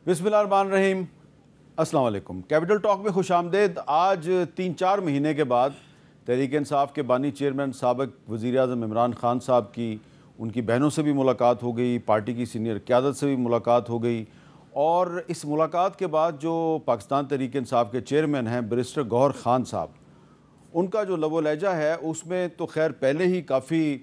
بسم اللہ الرحمن الرحیم۔ السلام علیکم۔ کیپٹل ٹاک میں خوش آمدید۔ آج 3-4 مہینے کے بعد تحریک انصاف کے بانی چیئرمین سابق وزیر اعظم عمران خان صاحب کی ان کی بہنوں سے بھی ملاقات ہو گئی، پارٹی کی سینئر قیادت سے بھی ملاقات ہو گئی، اور اس ملاقات کے بعد جو پاکستان تحریک انصاف کے چیئرمین ہیں بیرسٹر گوہر خان صاحب، ان کا جو لب و لہجہ ہے اس میں تو خیر پہلے ہی کافی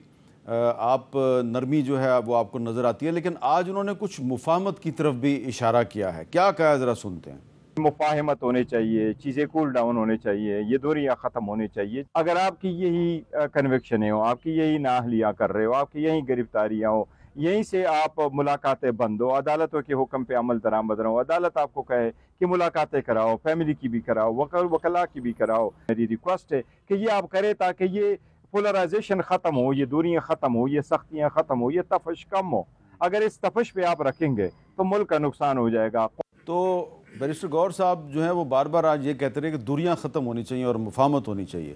آپ نرمی جو ہے وہ آپ کو نظر آتی ہے، لیکن آج انہوں نے کچھ مفاہمت کی طرف بھی اشارہ کیا ہے۔ کیا کہا ہے ذرا سنتے ہیں۔ مفاہمت ہونے چاہیے، چیزیں کول ڈاؤن ہونے چاہیے، یہ دوریاں ختم ہونے چاہیے۔ اگر آپ کی یہی کنوکشنیں ہو، آپ کی یہی نااہلیاں کر رہے ہو، آپ کی یہی گرفتاریاں ہو، یہیں سے آپ ملاقاتیں بند ہو، عدالتوں کے حکم پہ عمل درآمد رہو، عدالت آپ کو کہے کہ ملاقاتیں کراؤ، فیملی کی بھی کراؤ، وکلاء کی بھی کراؤ، میری ریکویسٹ ہے کہ یہ آپ کریں تاکہ یہ پولرائزیشن ختم ہو، یہ دوریاں ختم ہو، یہ سختیاں ختم ہو، یہ تفش کم ہو۔ اگر اس تفش پہ آپ رکھیں گے تو ملک کا نقصان ہو جائے گا۔ تو بیرسٹر گوہر صاحب جو ہیں وہ بار بار آج یہ کہتے رہے کہ دوریاں ختم ہونی چاہیے اور مفاہمت ہونی چاہیے،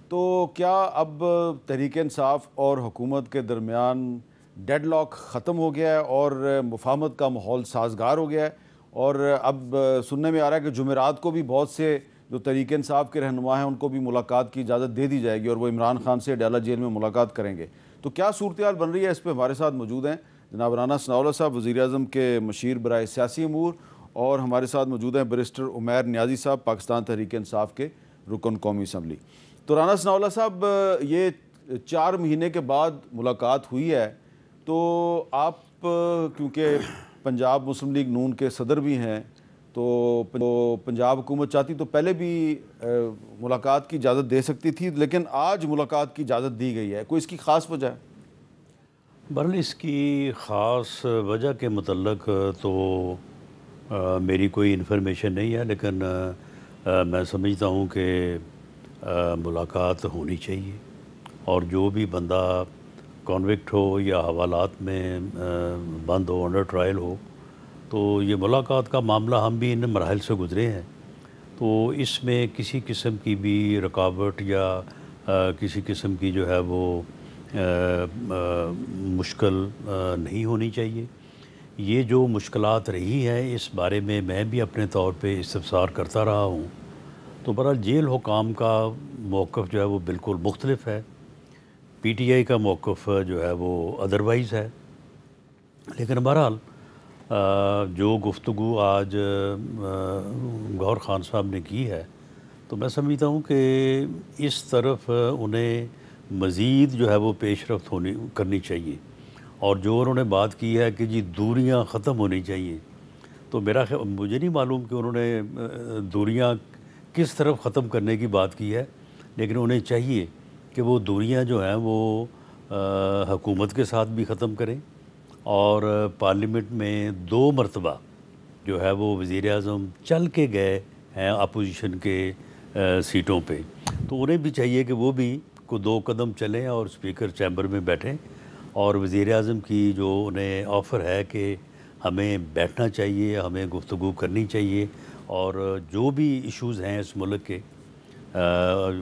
تو کیا اب تحریک انصاف اور حکومت کے درمیان ڈیڈ لاک ختم ہو گیا ہے اور مفاہمت کا ماحول سازگار ہو گیا ہے؟ اور اب سننے میں آ رہا ہے کہ جمعرات کو بھی بہت سے جو تحریک انصاف کے رہنما ہیں ان کو بھی ملاقات کی اجازت دے دی جائے گی اور وہ عمران خان سے اڈیالہ جیل میں ملاقات کریں گے، تو کیا صورتحال بن رہی ہے؟ اس پہ ہمارے ساتھ موجود ہیں جناب رانا ثناءاللہ صاحب، وزیر اعظم کے مشیر برائے سیاسی امور، اور ہمارے ساتھ موجود ہیں بیرسٹر عمیر نیازی صاحب، پاکستان تحریک انصاف کے رکن قومی اسمبلی۔ تو رانا ثناءاللہ صاحب، یہ 4 مہینے کے بعد ملاقات ہوئی ہے، تو آپ کیونکہ پنجاب مسلم لیگ نون کے صدر بھی ہیں، تو پنجاب حکومت چاہتی تو پہلے بھی ملاقات کی اجازت دے سکتی تھی، لیکن آج ملاقات کی اجازت دی گئی ہے، کوئی اس کی خاص وجہ ہے؟ بہرحال اس کی خاص وجہ کے متعلق تو میری کوئی انفارمیشن نہیں ہے، لیکن میں سمجھتا ہوں کہ ملاقات ہونی چاہیے، اور جو بھی بندہ کانوکٹ ہو یا حوالات میں بند ہو، انڈر ٹرائل ہو، تو یہ ملاقات کا معاملہ ہم بھی ان مراحل سے گزرے ہیں، تو اس میں کسی قسم کی بھی رکاوٹ یا کسی قسم کی جو ہے وہ مشکل نہیں ہونی چاہیے۔ یہ جو مشکلات رہی ہیں اس بارے میں میں بھی اپنے طور پہ استفسار کرتا رہا ہوں، تو بہرحال جیل حکام کا موقف جو ہے وہ بالکل مختلف ہے، پی ٹی آئی کا موقف جو ہے وہ ادروائز ہے، لیکن بہرحال جو گفتگو آج گوہر خان صاحب نے کی ہے، تو میں سمجھتا ہوں کہ اس طرف انہیں مزید جو ہے وہ پیش رفت کرنی چاہیے، اور جو انہوں نے بات کی ہے کہ جی دوریاں ختم ہونی چاہیے، تو میرا خیال، مجھے نہیں معلوم کہ انہوں نے دوریاں کس طرف ختم کرنے کی بات کی ہے، لیکن انہیں چاہیے کہ وہ دوریاں جو ہیں وہ حکومت کے ساتھ بھی ختم کریں، اور پارلیمنٹ میں 2 مرتبہ جو ہے وہ وزیر اعظم چل کے گئے ہیں اپوزیشن کے سیٹوں پہ، تو انہیں بھی چاہیے کہ وہ بھی 2 قدم چلیں اور اسپیکر چیمبر میں بیٹھیں، اور وزیر اعظم کی جو انہیں آفر ہے کہ ہمیں بیٹھنا چاہیے، ہمیں گفتگو کرنی چاہیے، اور جو بھی ایشوز ہیں اس ملک کے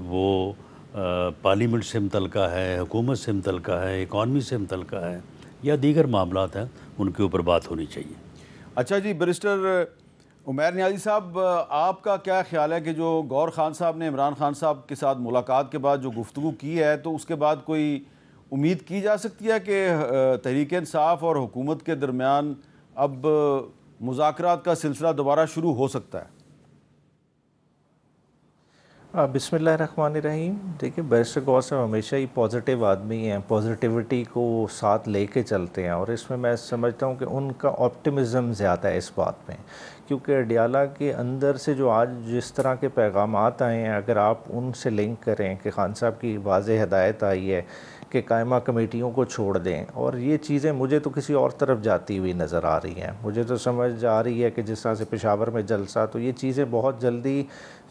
وہ پارلیمنٹ سے متعلقہ ہے، حکومت سے متعلقہ ہے، اکانومی سے متعلقہ ہے، یا دیگر معاملات ہیں، ان کے اوپر بات ہونی چاہیے۔ اچھا جی، بیرسٹر عمیر نیازی صاحب، آپ کا کیا خیال ہے کہ جو گوہر خان صاحب نے عمران خان صاحب کے ساتھ ملاقات کے بعد جو گفتگو کی ہے، تو اس کے بعد کوئی امید کی جا سکتی ہے کہ تحریک انصاف اور حکومت کے درمیان اب مذاکرات کا سلسلہ دوبارہ شروع ہو سکتا ہے؟ بسم اللہ الرحمن الرحیم۔ دیکھیں، بیرسٹر گوہر صاحب ہمیشہ ہی پازیٹیو آدمی ہیں، پازیٹیوٹی کو ساتھ لے کے چلتے ہیں، اور اس میں سمجھتا ہوں کہ ان کا آپٹیمزم زیادہ ہے اس بات میں، کیونکہ اڈیالہ کے اندر سے جو آج جس طرح کے پیغامات آئے ہیں، اگر آپ ان سے لنک کریں کہ خان صاحب کی واضح ہدایت آئی ہے کہ قائمہ کمیٹیوں کو چھوڑ دیں، اور یہ چیزیں مجھے تو کسی اور طرف جاتی ہوئی نظر آ رہی ہیں، مجھے تو سمجھ آ رہی ہے کہ جس طرح سے پشاور میں جلسہ، تو یہ چیزیں بہت جلدی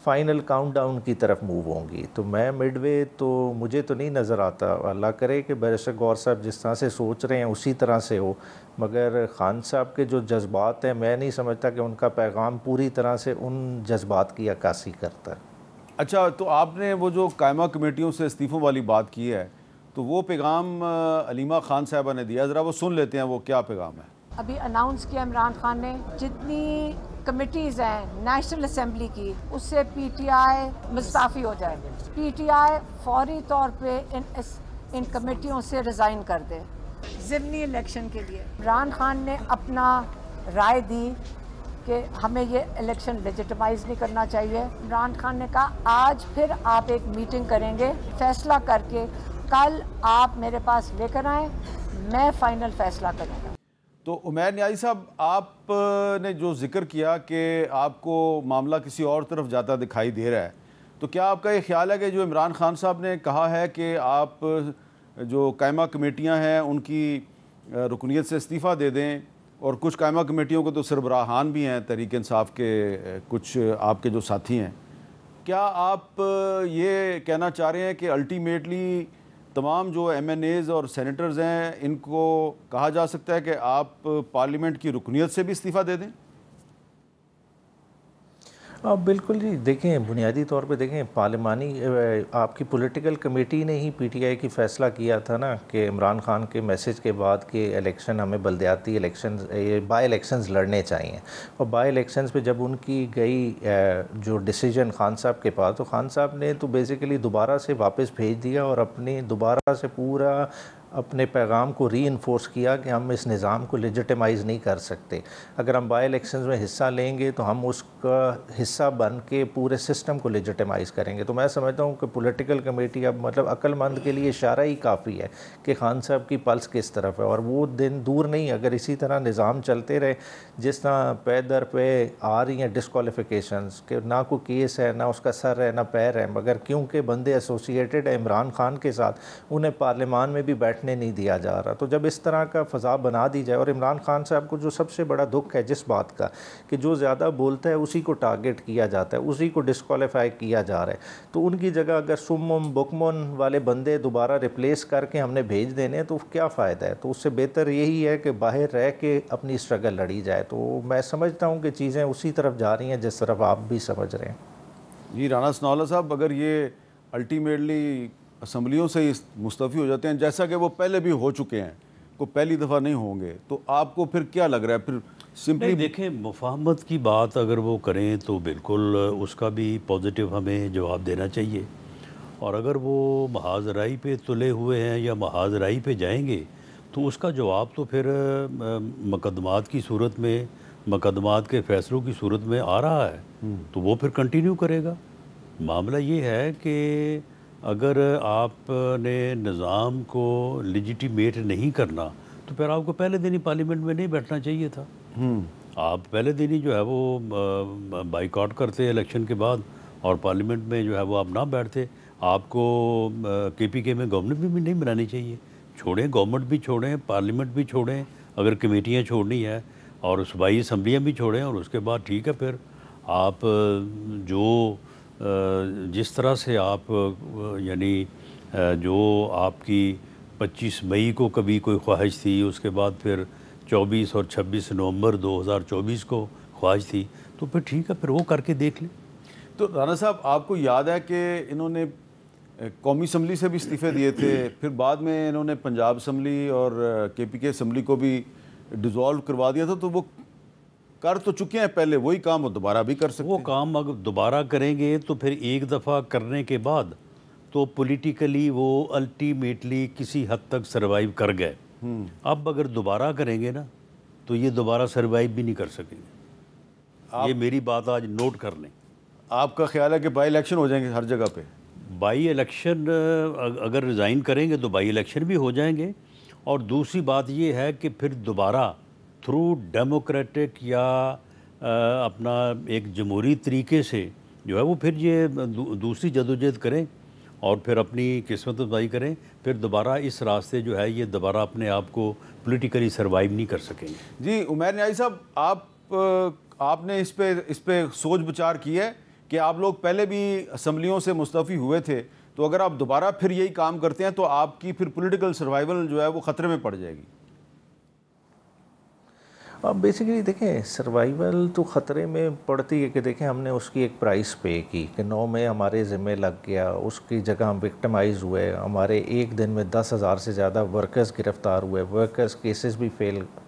فائنل کاؤنٹ ڈاؤن کی طرف موو ہوں گی، تو میں مڈ وے تو مجھے تو نہیں نظر آتا، اللہ کرے کہ بیرسٹر گوہر صاحب جس طرح سے سوچ رہے ہیں اسی طرح سے ہو، مگر خان صاحب کے جو جذبات ہیں میں نہیں سمجھتا کہ ان کا پیغام پوری طرح سے ان جذبات کی عکاسی کرتا ہے۔ اچھا، تو آپ نے وہ جو قائمہ کمیٹیوں سے استعفوں والی بات کی ہے، تو وہ پیغام علیمہ خان صاحبہ نے دیا، ذرا وہ سن لیتے ہیں وہ کیا پیغام ہے۔ ابھی اناؤنس کیا عمران خان نے جتنی کمیٹیز ہیں نیشنل اسمبلی کی اس سے پی ٹی آئی مستعفی ہو جائے. پی ٹی آئی فوری طور پہ ان کمیٹیوں سے ریزائن کر دے. ضمنی الیکشن کے لیے عمران خان نے اپنا رائے دی کہ ہمیں یہ الیکشن لیجیٹمائز نہیں کرنا چاہیے. عمران خان نے کہا آج پھر آپ ایک میٹنگ کریں گے, فیصلہ کر کے کل آپ میرے پاس لے کر آئیں, میں فائنل فیصلہ کروں گا. تو عمیر نیازی صاحب, آپ نے جو ذکر کیا کہ آپ کو معاملہ کسی اور طرف جاتا دکھائی دے رہا ہے, تو کیا آپ کا یہ خیال ہے کہ جو عمران خان صاحب نے کہا ہے کہ آپ جو قائمہ کمیٹیاں ہیں ان کی رکنیت سے استعفیٰ دے دیں, اور کچھ قائمہ کمیٹیوں کو تو سربراہان بھی ہیں تحریک انصاف کے, کچھ آپ کے جو ساتھی ہیں, کیا آپ یہ کہنا چاہ رہے ہیں کہ الٹیمیٹلی تمام جو ایم این ایز اور سینیٹرز ہیں ان کو کہا جا سکتا ہے کہ آپ پارلیمنٹ کی رکنیت سے بھی استعفیٰ دے دیں؟ بالکل جی, دیکھیں بنیادی طور پہ دیکھیں پارلیمانی آپ کی پولیٹیکل کمیٹی نے ہی پی ٹی آئی کی فیصلہ کیا تھا نا کہ عمران خان کے میسج کے بعد کہ الیکشن ہمیں بلدیاتی الیکشنز بائی الیکشنز لڑنے چاہیے, اور بائی الیکشنز پہ جب ان کی گئی جو ڈیسیجن خان صاحب کے پاس, تو خان صاحب نے تو بیسیکلی دوبارہ سے واپس بھیج دیا اور اپنی دوبارہ سے پورا اپنے پیغام کو ری انفورس کیا کہ ہم اس نظام کو لیجیٹمائز نہیں کر سکتے. اگر ہم بائی الیکشنز میں حصہ لیں گے تو ہم اس کا حصہ بن کے پورے سسٹم کو لیجیٹمائز کریں گے. تو میں سمجھتا ہوں کہ پولیٹیکل کمیٹی اب مطلب عقل مند کے لیے اشارہ ہی کافی ہے کہ خان صاحب کی پلس کس طرف ہے, اور وہ دن دور نہیں اگر اسی طرح نظام چلتے رہے جس طرح پے در پہ آ رہی ہیں ڈسکوالیفیکیشنز کہ نہ کوئی کیس ہے, نہ اس کا سر ہے, نہ پیر ہے, مگر کیونکہ بندے ایسوسیٹڈ ہیں عمران خان کے ساتھ انہیں پارلیمان میں بھی بیٹھنے نہیں دیا جا رہا. تو جب اس طرح کا فضا بنا دی جائے, اور عمران خان صاحب کو جو سب سے بڑا دکھ ہے جس بات کا کہ جو زیادہ بولتا ہے اسی کو ٹارگٹ کیا جاتا ہے, اسی کو ڈسکوالیفائی کیا جا رہا ہے, تو ان کی جگہ اگر سمم بکمن والے بندے دوبارہ ریپلیس کر کے ہم نے بھیج دینے تو کیا فائدہ ہے. تو اس سے بہتر یہی ہے کہ باہر رہ کے اپنی اسٹرگل لڑی جائے. تو میں سمجھتا ہوں کہ چیزیں اسی طرف جا رہی ہیں جس طرف آپ بھی سمجھ رہے ہیں. جی رانا ثناءاللہ صاحب, اگر یہ الٹیمیٹلی اسمبلیوں سے ہی مستعفی ہو جاتے ہیں جیسا کہ وہ پہلے بھی ہو چکے ہیں, کو پہلی دفعہ نہیں ہوں گے, تو آپ کو پھر کیا لگ رہا ہے؟ پھر سمپلی دیکھیں مفاہمت کی بات اگر وہ کریں تو بالکل اس کا بھی پازیٹیو ہمیں جواب دینا چاہیے, اور اگر وہ محاذ رائی پہ تلے ہوئے ہیں یا محاذ رائی پہ جائیں گے تو اس کا جواب تو پھر مقدمات کی صورت میں, مقدمات کے فیصلوں کی صورت میں آ رہا ہے, تو وہ پھر کنٹینیو کرے گا. معاملہ یہ ہے کہ اگر آپ نے نظام کو لیجیٹیمیٹ نہیں کرنا تو پھر آپ کو پہلے دن ہی پارلیمنٹ میں نہیں بیٹھنا چاہیے تھا. آپ پہلے دن ہی جو ہے وہ بائیکاٹ کرتے الیکشن کے بعد, اور پارلیمنٹ میں جو ہے وہ آپ نہ بیٹھتے. آپ کو کے پی کے میں گورنمنٹ بھی نہیں بنانی چاہیے. چھوڑیں, گورنمنٹ بھی چھوڑیں, پارلیمنٹ بھی چھوڑیں, اگر کمیٹیاں چھوڑنی ہے, اور صوبائی اسمبلیاں بھی چھوڑیں, اور اس کے بعد ٹھیک ہے پھر آپ جو جس طرح سے آپ یعنی جو آپ کی 25 مئی کو کبھی کوئی خواہش تھی, اس کے بعد پھر 24 اور 26 نومبر 2024 کو خواہش تھی, تو پھر ٹھیک ہے پھر وہ کر کے دیکھ لیں. تو رانا صاحب آپ کو یاد ہے کہ انہوں نے قومی اسمبلی سے بھی استعفے دیے تھے, پھر بعد میں انہوں نے پنجاب اسمبلی اور کے پی کے اسمبلی کو بھی ڈیزالو کروا دیا تھا, تو وہ کر تو چکے ہیں پہلے, وہی کام وہ دوبارہ بھی کر سکتے ہیں. وہ کام اگر دوبارہ کریں گے تو پھر ایک دفعہ کرنے کے بعد تو پولیٹیکلی وہ الٹیمیٹلی کسی حد تک سروائیو کر گئے. اب اگر دوبارہ کریں گے نا تو یہ دوبارہ سروائیو بھی نہیں کر سکیں گے. یہ میری بات آج نوٹ کر لیں. آپ کا خیال ہے کہ بائی الیکشن ہو جائیں گے ہر جگہ پہ؟ بائی الیکشن اگر ریزائن کریں گے تو بائی الیکشن بھی ہو جائیں گے, اور دوسری بات یہ ہے کہ پھر دوبارہ تھرو ڈیموکریٹک یا اپنا ایک جمہوری طریقے سے جو ہے وہ پھر یہ دوسری جدوجہد کریں اور پھر اپنی قسمت آزمائی کریں, پھر دوبارہ اس راستے جو ہے یہ دوبارہ اپنے آپ کو پولیٹیکلی سروائیو نہیں کر سکیں گے. جی عمیر نیازی صاحب, آپ نے اس پہ سوچ بچار کی ہے کہ آپ لوگ پہلے بھی اسمبلیوں سے مستعفی ہوئے تھے, تو اگر آپ دوبارہ پھر یہی کام کرتے ہیں تو آپ کی پھر پولیٹیکل سروائیول جو ہے وہ خطرے میں پڑ جائے گی. اب بیسیکلی دیکھیں سروائیول تو خطرے میں پڑتی ہے کہ دیکھیں ہم نے اس کی ایک پرائس پے کی کہ 9 میں ہمارے ذمہ لگ گیا، اس کی جگہ ہم وکٹمائز ہوئے، ہمارے ایک دن میں 10,000 سے زیادہ ورکرز گرفتار ہوئے، ورکرز کیسز بھی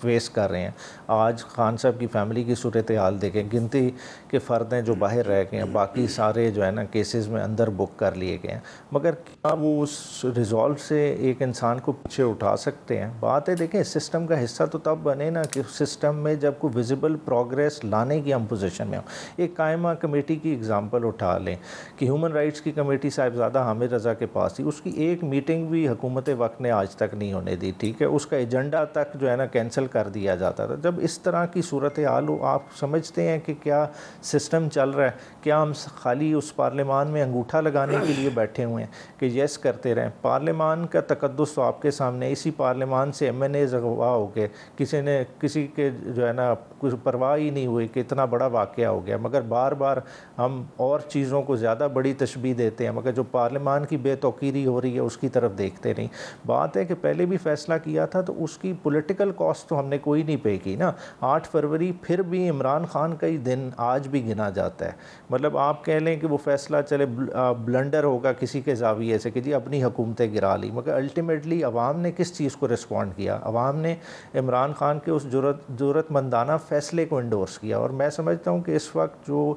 فیس کر رہے ہیں۔ آج خان صاحب کی فیملی کی صورتحال دیکھیں، گنتی کے فرد ہیں جو باہر رہ گئے ہیں، باقی سارے جو ہے نا کیسز میں اندر بک کر لیے گئے ہیں، مگر کیا وہ اس ریزالو سے ایک انسان کو پیچھے اٹھا سکتے ہیں؟ بات ہے دیکھیں سسٹم کا حصہ تو تب بنے نا کہ سسٹم میں جب کوئی ویزیبل پروگریس لانے کی ہم پوزیشن میں ہوں۔ ایک قائمہ کمیٹی کی اگزامپل اٹھا لیں کہ ہیومن رائٹس کی کمیٹی صاحبزادہ حامد رضا کے پاس تھی، اس کی ایک میٹنگ بھی حکومت وقت نے آج تک نہیں ہونے دی، ٹھیک ہے، اس کا ایجنڈا تک جو ہے نا کینسل کر دیا جاتا تھا۔ جب اس طرح کی صورتحال ہو، آپ سمجھتے ہیں کہ کیا سسٹم چل رہا ہے؟ کیا ہم خالی اس پارلیمان میں انگوٹھا لگانے کے لیے بیٹھے ہوئے ہیں کہ یس کرتے رہیں؟ پارلیمان کا تقدس تو آپ کے سامنے، اسی پارلیمان سے MNAs اغوا ہو گئے، کسی کے جو ہے نا کچھ پرواہ ہی نہیں ہوئی کہ اتنا بڑا واقعہ ہو گیا، مگر بار بار ہم اور چیزوں کو زیادہ بڑی تشبیہ دیتے ہیں، مگر جو پارلیمان کی بے توقیری ہو رہی ہے اس کی طرف دیکھتے نہیں۔ بات ہے کہ پہلے بھی فیصلہ کیا تھا تو اس کی پولیٹیکل کاسٹ تو ہم نے کوئی نہیں پے کی نا۔ 8 فروری پھر بھی عمران خان کا ہی دن آج بھی گنا جاتا ہے، مطلب آپ کہہ لیں کہ وہ فیصلہ چلے بلنڈر ہوگا کسی کے زاویے سے کہ جی اپنی حکومتیں گرا لی، مگر الٹیمیٹلی عوام نے کس چیز کو رسپونڈ کیا؟ عوام نے عمران خان کے اس جرأت مندانہ فیصلے کو انڈورس کیا، اور میں سمجھتا ہوں کہ اس وقت جو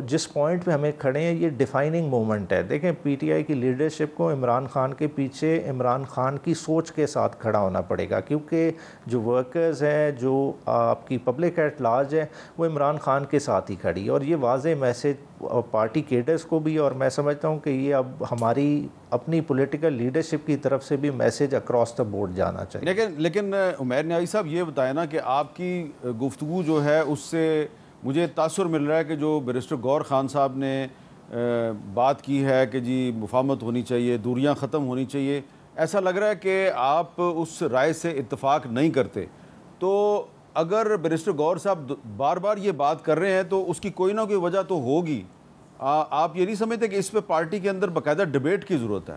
جس پوائنٹ پہ ہمیں کھڑے ہیں یہ ڈیفائننگ مومنٹ ہے۔ دیکھیں PTI کی لیڈرشپ کو عمران خان کے پیچھے عمران خان کی سوچ کے ساتھ کھڑا ہونا پڑے گا، کیونکہ جو ورکرز ہیں، جو آپ کی پبلک ایٹ لارج ہے، وہ عمران خان کے ساتھ ہی کھڑی ہے، اور یہ واضح میسج پارٹی کیڈرز کو بھی، اور میں سمجھتا ہوں کہ یہ اب ہماری اپنی پولیٹیکل لیڈرشپ کی طرف سے بھی میسج اکراس دا بورڈ جانا چاہیے۔ لیکن عمیر نیازی صاحب یہ بتائیں نا کہ آپ کی گفتگو جو ہے اس سے مجھے تاثر مل رہا ہے کہ جو بیرسٹر گور خان صاحب نے بات کی ہے کہ جی مفاہمت ہونی چاہیے، دوریاں ختم ہونی چاہیے، ایسا لگ رہا ہے کہ آپ اس رائے سے اتفاق نہیں کرتے۔ تو اگر بیرسٹر گور صاحب بار بار یہ بات کر رہے ہیں تو اس کی کوئی نہ کوئی وجہ تو ہوگی۔ آپ یہ نہیں سمجھتے کہ اس پہ پارٹی کے اندر باقاعدہ ڈیبیٹ کی ضرورت ہے؟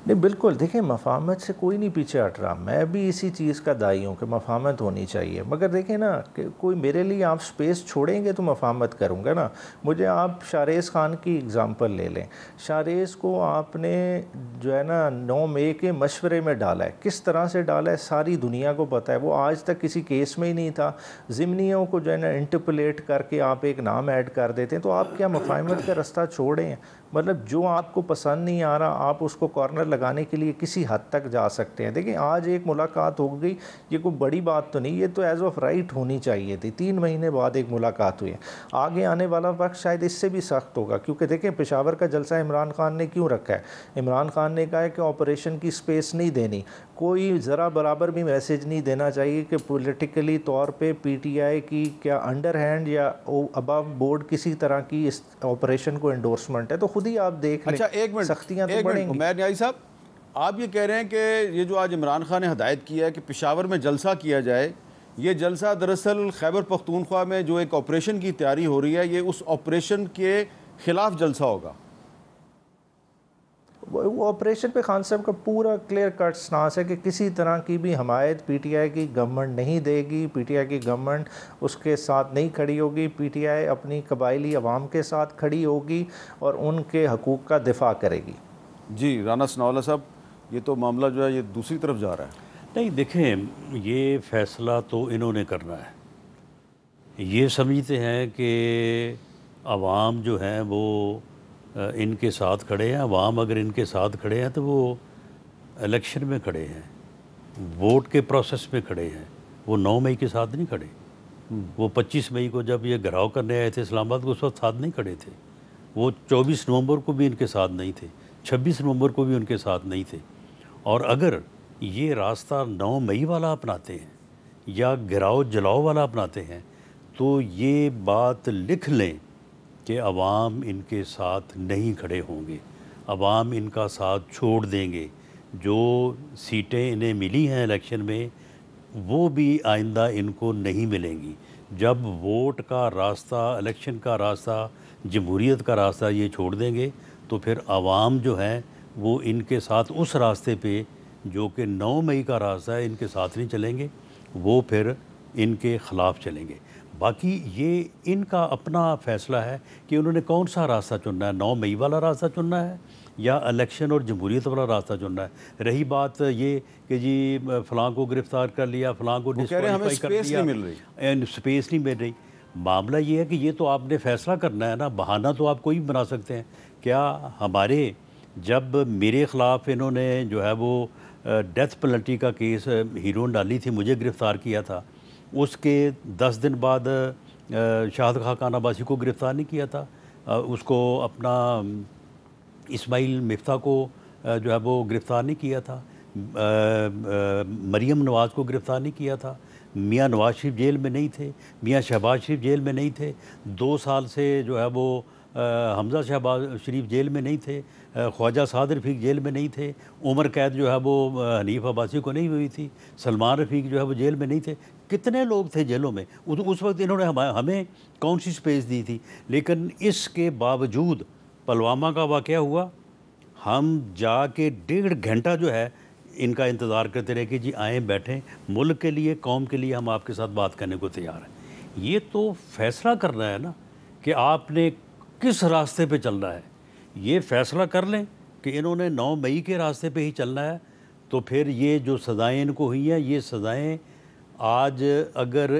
نہیں بالکل، دیکھیں مفاہمت سے کوئی نہیں پیچھے ہٹ رہا، میں بھی اسی چیز کا داعی ہوں کہ مفاہمت ہونی چاہیے، مگر دیکھیں نا کہ کوئی میرے لیے آپ سپیس چھوڑیں گے تو مفاہمت کروں گا نا۔ مجھے آپ شاہریز خان کی اگزامپل لے لیں، شاہریز کو آپ نے جو ہے نا 9 مئی کے مشورے میں ڈالا ہے، کس طرح سے ڈالا ہے ساری دنیا کو پتہ ہے، وہ آج تک کسی کیس میں ہی نہیں تھا، ضمنیوں کو جو ہے نا انٹرپولیٹ کر کے آپ ایک نام ایڈ کر دیتے ہیں، تو آپ کیا مفاہمت کا رستہ چھوڑیں؟ مطلب جو آپ کو پسند نہیں آ رہا آپ اس کو کارنر لگانے کے لیے کسی حد تک جا سکتے ہیں۔ دیکھیں آج ایک ملاقات ہو گئی، یہ کوئی بڑی بات تو نہیں، یہ تو ایز آف رائٹ ہونی چاہیے تھی، 3 مہینے بعد ایک ملاقات ہوئی ہے۔ آگے آنے والا وقت شاید اس سے بھی سخت ہوگا، کیونکہ دیکھیں پشاور کا جلسہ عمران خان نے کیوں رکھا ہے؟ عمران خان نے کہا ہے کہ آپریشن کی سپیس نہیں دینی، کوئی ذرا برابر بھی میسیج نہیں دینا چاہیے کہ پولیٹیکلی طور پہ PTI کی کیا انڈر ہینڈ یا ابو بورڈ کسی طرح کی اس آپریشن کو انڈورسمنٹ ہے، تو خود ہی آپ دیکھ لیں۔ اچھا ایک منٹ، سختیاں تو بڑھیں گی۔ عمیر نیازی صاحب آپ یہ کہہ رہے ہیں کہ یہ جو آج عمران خان نے ہدایت کیا ہے کہ پشاور میں جلسہ کیا جائے، یہ جلسہ دراصل خیبر پختونخوا میں جو ایک آپریشن کی تیاری ہو رہی ہے، یہ اس آپریشن کے خلاف جلسہ ہوگا؟ وہ آپریشن پہ خان صاحب کا پورا کلیئر کٹ سٹانس ہے کہ کسی طرح کی بھی حمایت PTI کی گورنمنٹ نہیں دے گی، PTI کی گورنمنٹ اس کے ساتھ نہیں کھڑی ہوگی، PTI اپنی قبائلی عوام کے ساتھ کھڑی ہوگی اور ان کے حقوق کا دفاع کرے گی۔ جی رانا ثناءاللہ صاحب، یہ تو معاملہ جو ہے یہ دوسری طرف جا رہا ہے۔ نہیں دیکھیں، یہ فیصلہ تو انہوں نے کرنا ہے، یہ سمجھتے ہیں کہ عوام جو ہیں وہ ان کے ساتھ کھڑے ہیں، عوام اگر ان کے ساتھ کھڑے ہیں تو وہ الیکشن میں کھڑے ہیں، ووٹ کے پروسیس میں کھڑے ہیں، وہ 9 مئی کے ساتھ نہیں کھڑے، وہ 25 مئی کو جب یہ گھراؤ کرنے آئے تھے اسلام آباد کو اس وقت ساتھ نہیں کھڑے تھے، وہ 24 نومبر کو بھی ان کے ساتھ نہیں تھے، 26 نومبر کو بھی ان کے ساتھ نہیں تھے۔ اور اگر یہ راستہ 9 مئی والا اپناتے ہیں یا گراؤ جلاؤ والا اپناتے ہیں تو یہ بات لکھ لیں کہ عوام ان کے ساتھ نہیں کھڑے ہوں گے، عوام ان کا ساتھ چھوڑ دیں گے، جو سیٹیں انہیں ملی ہیں الیکشن میں وہ بھی آئندہ ان کو نہیں ملیں گی۔ جب ووٹ کا راستہ، الیکشن کا راستہ، جمہوریت کا راستہ یہ چھوڑ دیں گے تو پھر عوام جو ہیں وہ ان کے ساتھ اس راستے پہ جو کہ 9 مئی کا راستہ ہے ان کے ساتھ نہیں چلیں گے، وہ پھر ان کے خلاف چلیں گے۔ باقی یہ ان کا اپنا فیصلہ ہے کہ انہوں نے کون سا راستہ چننا ہے، 9 مئی والا راستہ چننا ہے یا الیکشن اور جمہوریت والا راستہ چننا ہے۔ رہی بات یہ کہ جی فلاں کو گرفتار کر لیا، فلاں کو ڈسکوالیفائی کر دیا، سپیس نہیں مل رہی، معاملہ یہ ہے کہ یہ تو آپ نے فیصلہ کرنا ہے نا، بہانہ تو آپ کوئی بنا سکتے ہیں۔ کیا ہمارے جب میرے خلاف انہوں نے جو ہے وہ ڈیتھ پینلٹی کا کیس ہیرون ڈالی تھی، مجھے گرفتار کیا تھا، اس کے 10 دن بعد شاہد خاقان عباسی کو گرفتار نہیں کیا تھا، اس کو اپنا اسماعیل مفتاح کو جو ہے وہ گرفتار نہیں کیا تھا، مریم نواز کو گرفتار نہیں کیا تھا، میاں نواز شریف جیل میں نہیں تھے، میاں شہباز شریف جیل میں نہیں تھے، 2 سال سے جو ہے وہ حمزہ شہباز شریف جیل میں نہیں تھے، خواجہ سعد رفیق جیل میں نہیں تھے، عمر قید جو ہے وہ حنیف عباسی کو نہیں ہوئی تھی، سلمان رفیق جو ہے وہ جیل میں نہیں تھے، کتنے لوگ تھے جیلوں میں، اس وقت انہوں نے ہمیں کون سی سپیس دی تھی؟ لیکن اس کے باوجود پلوامہ کا واقعہ ہوا، ہم جا کے 1.5 گھنٹہ جو ہے ان کا انتظار کرتے رہے کہ جی آئیں بیٹھیں، ملک کے لیے قوم کے لیے ہم آپ کے ساتھ بات کرنے کو تیار ہیں۔ یہ تو فیصلہ کرنا ہے نا کہ آپ نے کس راستے پہ چلنا ہے، یہ فیصلہ کر لیں کہ انہوں نے 9 مئی کے راستے پہ ہی چلنا ہے، تو پھر یہ جو سزائیں ان کو ہوئی ہیں، یہ سزائیں آج اگر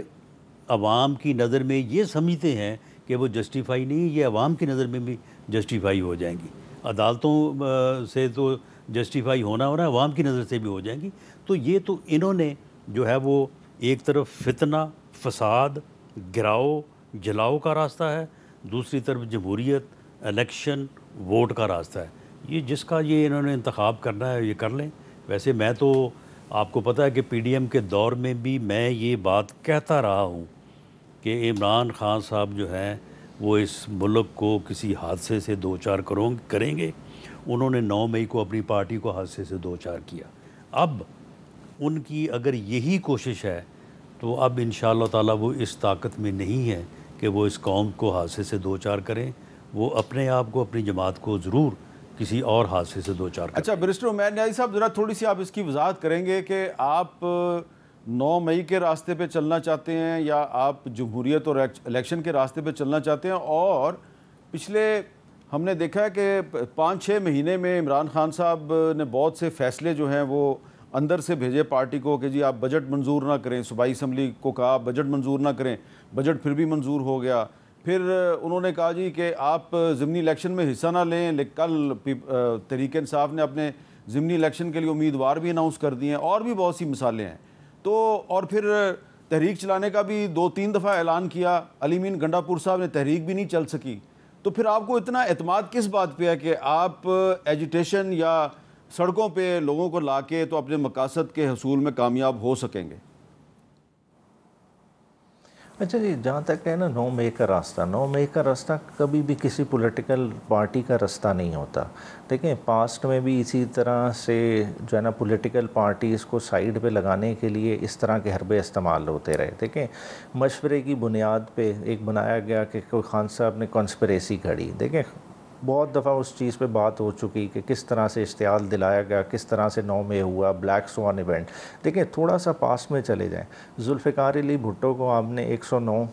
عوام کی نظر میں یہ سمجھتے ہیں کہ وہ جسٹیفائی نہیں، یہ عوام کی نظر میں بھی جسٹیفائی ہو جائیں گی، عدالتوں سے تو جسٹیفائی ہونا عوام کی نظر سے بھی ہو جائیں گی۔ تو یہ تو انہوں نے جو ہے وہ ایک طرف فتنہ، فساد، گراؤ جلاؤ کا راستہ ہے، دوسری طرف جمہوریت، الیکشن، ووٹ کا راستہ ہے۔ یہ جس کا یہ انہوں نے انتخاب کرنا ہے یہ کر لیں۔ ویسے میں تو آپ کو پتہ ہے کہ پی ڈی ایم کے دور میں بھی میں یہ بات کہتا رہا ہوں کہ عمران خان صاحب جو ہیں وہ اس ملک کو کسی حادثے سے دوچار کریں گے۔ انہوں نے 9 مئی کو اپنی پارٹی کو حادثے سے دوچار کیا، اب ان کی اگر یہی کوشش ہے تو اب انشاءاللہ تعالیٰ وہ اس طاقت میں نہیں ہے کہ وہ اس قوم کو حادثے سے دوچار کریں، وہ اپنے آپ کو، اپنی جماعت کو ضرور کسی اور حادثے سے دوچار کریں۔ اچھا بیرسٹر عمیر نیازی صاحب، ذرا تھوڑی سی آپ اس کی وضاحت کریں گے کہ آپ 9 مئی کے راستے پہ چلنا چاہتے ہیں یا آپ جمہوریت اور الیکشن کے راستے پہ چلنا چاہتے ہیں؟ اور پچھلے ہم نے دیکھا ہے کہ 5-6 مہینے میں عمران خان صاحب نے بہت سے فیصلے جو ہیں وہ اندر سے بھیجے پارٹی کو کہ جی آپ بجٹ منظور نہ کریں، صوبائی اسمبلی کو کہا بجٹ منظور نہ کریں، بجٹ پھر بھی منظور ہو گیا، پھر انہوں نے کہا جی کہ آپ ضمنی الیکشن میں حصہ نہ لیں، لیکن کل تحریک انصاف نے اپنے ضمنی الیکشن کے لیے امیدوار بھی اناؤنس کر دیے ہیں، اور بھی بہت سی مثالیں ہیں۔ تو اور پھر تحریک چلانے کا بھی 2-3 دفعہ اعلان کیا، علی مین گنڈا پور صاحب نے تحریک بھی نہیں چل سکی۔ تو پھر آپ کو اتنا اعتماد کس بات پہ ہے کہ آپ ایجیٹیشن یا سڑکوں پہ لوگوں کو لا کے تو اپنے مقاصد کے حصول میں کامیاب ہو سکیں گے؟ اچھا جی، جہاں تک ہے نا 9 مئی کا راستہ کبھی بھی کسی پولیٹیکل پارٹی کا راستہ نہیں ہوتا۔ دیکھیں پاسٹ میں بھی اسی طرح سے جو ہے نا پولیٹیکل پارٹیز کو سائیڈ پہ لگانے کے لیے اس طرح کے حربے استعمال ہوتے رہے۔ دیکھیں مشورے کی بنیاد پہ ایک بنایا گیا کہ کوئی خان صاحب نے کانسپریسی کھڑی، دیکھیں بہت دفعہ اس چیز پہ بات ہو چکی کہ کس طرح سے اشتعال دلایا گیا، کس طرح سے 9 مئی ہوا، بلیک سوان ایونٹ۔ دیکھیں تھوڑا سا پاس میں چلے جائیں، ذوالفقار علی بھٹو کو آپ نے 109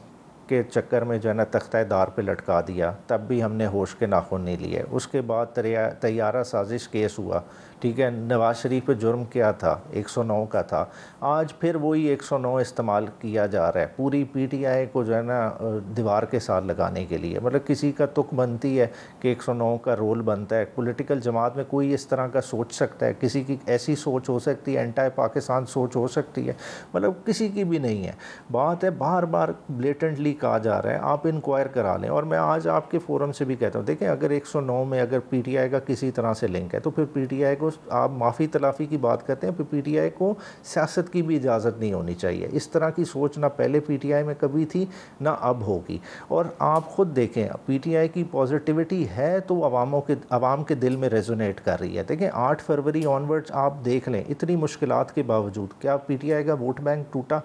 کے چکر میں جو ہے نا تختہ دار پہ لٹکا دیا، تب بھی ہم نے ہوش کے ناخن نہیں لیے۔ اس کے بعد طیارہ سازش کیس ہوا، ٹھیک ہے، نواز شریف پہ جرم کیا تھا، 109 کا تھا، آج پھر وہی 109 استعمال کیا جا رہا ہے پوری پی ٹی آئی کو جو ہے نا دیوار کے ساتھ لگانے کے لیے۔ مطلب کسی کا تک بنتی ہے کہ 109 کا رول بنتا ہے، پولیٹیکل جماعت میں کوئی اس طرح کا سوچ سکتا ہے؟ کسی کی ایسی سوچ ہو سکتی ہے، اینٹی پاکستان سوچ ہو سکتی ہے؟ مطلب کسی کی بھی نہیں ہے۔ بات ہے بار بار بلیٹنٹلی کہا جا رہا ہے آپ انکوائر کرا لیں، اور میں آج آپ کے فورم سے بھی کہتا ہوں، دیکھیں اگر 109 میں اگر پی ٹی آئی کا کسی طرح سے لنک ہے تو پھر پی ٹی آئی کو آپ معافی تلافی کی بات کرتے ہیں، پھر پی ٹی آئی کو سیاست کی بھی اجازت نہیں ہونی چاہیے۔ اس طرح کی سوچ نہ پہلے پی ٹی آئی میں کبھی تھی نہ اب ہوگی، اور آپ خود دیکھیں پی ٹی آئی کی پازیٹیوٹی ہے تو عوام کے دل میں ریزونیٹ کر رہی ہے۔ دیکھیں 8 فروری آنورڈز آپ دیکھ لیں، اتنی مشکلات کے باوجود کیا پی ٹی آئی کا ووٹ بینک ٹوٹا؟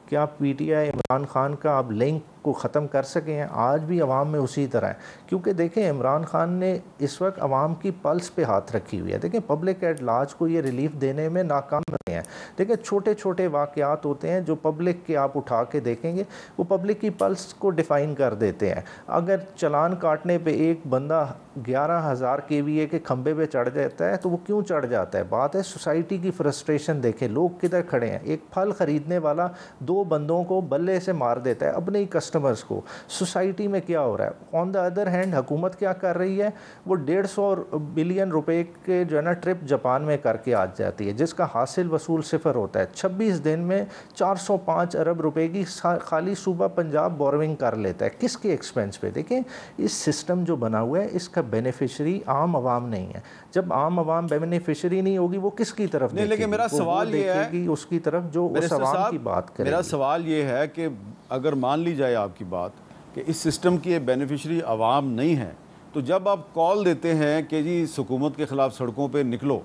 کیا P T I Imran Khan کا آپ لنک کو ختم کر سکے ہیں؟ آج بھی عوام میں اسی طرح ہے، کیونکہ دیکھیں عمران خان نے اس وقت عوام کی پلس پہ ہاتھ رکھی ہوئی ہے. دیکھیں پبلک ایٹ لارج کو یہ ریلیف دینے میں ناکام رہے ہیں. دیکھیں چھوٹے چھوٹے واقعات ہوتے ہیں جو پبلک کے آپ اٹھا کے دیکھیں گے وہ پبلک کی پلس کو ڈیفائن کر دیتے ہیں. اگر چلان کاٹنے پہ ایک بندہ 11,000 KVA کے کھمبے پہ چڑھ جاتا ہے تو وہ کیوں چڑھ جاتا ہے؟ بات ہے سوسائٹی کی فرسٹریشن. دیکھیں لوگ کدھر کھڑے ہیں. ایک پھل خریدنے والا 2 بندوں کو بلے سے مار دیتا ہے اپنے ہی کسٹمرز کو. سوسائٹی میں کیا ہو رہا ہے؟ آن دا ادر ہینڈ حکومت کیا کر رہی ہے؟ وہ 150 بلین روپے کے جو ہے نا ٹرپ جاپان میں کر کے آ جاتی ہے جس کا حاصل وصول 0 ہوتا ہے. 26 دن میں 405 ارب روپے کی خالی صوبہ پنجاب بورونگ کر لیتا ہے. کس کے ایکسپینس پہ؟ دیکھیں اس سسٹم جو بنا ہوا ہے اس کا بینیفیشری عام عوام نہیں ہے. جب عام عوام بینیفیشری نہیں ہوگی وہ کس کی طرف دیکھے گی؟ لیکن میرا سوال یہ ہے اس کی طرف جو اس عوام کی بات کرے. میرا سوال یہ ہے کہ اگر مان لی جائے آپ کی بات کہ اس سسٹم کی بینیفیشری عوام نہیں ہے تو جب آپ کال دیتے ہیں کہ جی حکومت کے خلاف سڑکوں پہ نکلو،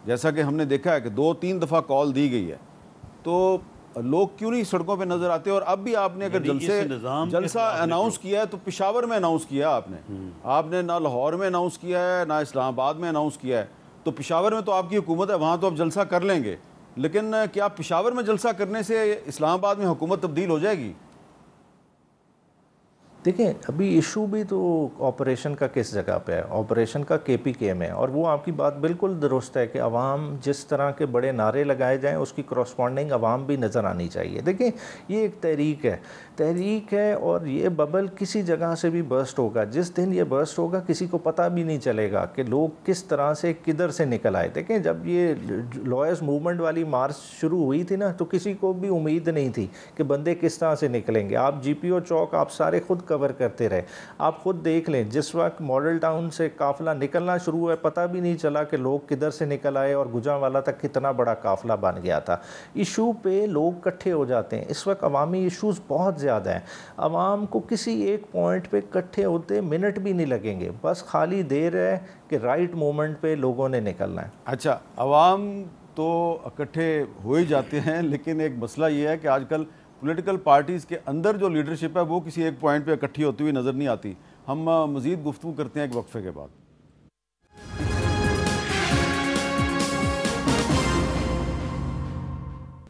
جیسا کہ ہم نے دیکھا ہے کہ 2-3 دفعہ کال دی گئی ہے، تو لوگ کیوں نہیں سڑکوں پہ نظر آتے؟ اور اب بھی آپ نے اگر جلسہ اناؤنس کیا ہے تو پشاور میں اناؤنس کیا آپ نے نہ لاہور میں اناؤنس کیا ہے نہ اسلام آباد میں اناؤنس کیا ہے. تو پشاور میں تو آپ کی حکومت ہے، وہاں تو آپ جلسہ کر لیں گے، لیکن کیا پشاور میں جلسہ کرنے سے اسلام آباد میں حکومت تبدیل ہو جائے گی؟ دیکھیں ابھی ایشو بھی تو آپریشن کا کس جگہ پہ ہے؟ آپریشن کا KPK میں، اور وہ آپ کی بات بالکل درست ہے کہ عوام جس طرح کے بڑے نعرے لگائے جائیں اس کی کراسپونڈنگ عوام بھی نظر آنی چاہیے. دیکھیں یہ ایک تحریک ہے اور یہ ببل کسی جگہ سے بھی برسٹ ہوگا. جس دن یہ برسٹ ہوگا کسی کو پتہ بھی نہیں چلے گا کہ لوگ کس طرح سے کدھر سے نکل آئے. دیکھیں جب یہ لوئرز موومنٹ والی مارچ شروع ہوئی تھی نا تو کسی کو بھی امید نہیں تھی کہ بندے کس طرح سے نکلیں گے. آپ GPO چوک آپ سارے خود کور کرتے رہے. آپ خود دیکھ لیں جس وقت ماڈل ٹاؤن سے قافلہ نکلنا شروع ہوا پتہ بھی نہیں چلا کہ لوگ کدھر سے نکل آئے اور گجرانوالہ تک کتنا بڑا قافلہ بن گیا تھا. ایشو پہ لوگ اکٹھے ہو جاتے ہیں. اس وقت عوامی ایشوز بہت زیادہ ہیں. عوام کو کسی ایک پوائنٹ پہ اکٹھے ہوتے منٹ بھی نہیں لگیں گے، بس خالی دیر ہے کہ رائٹ مومنٹ پہ لوگوں نے نکلنا ہے. اچھا عوام تو اکٹھے ہو ہی جاتے ہیں، لیکن ایک مسئلہ یہ ہے کہ آج کل پولیٹیکل پارٹیز کے اندر جو لیڈرشپ ہے وہ کسی ایک پوائنٹ پہ اکٹھی ہوتی ہوئی نظر نہیں آتی. ہم مزید گفتگو کرتے ہیں ایک وقفے کے بعد.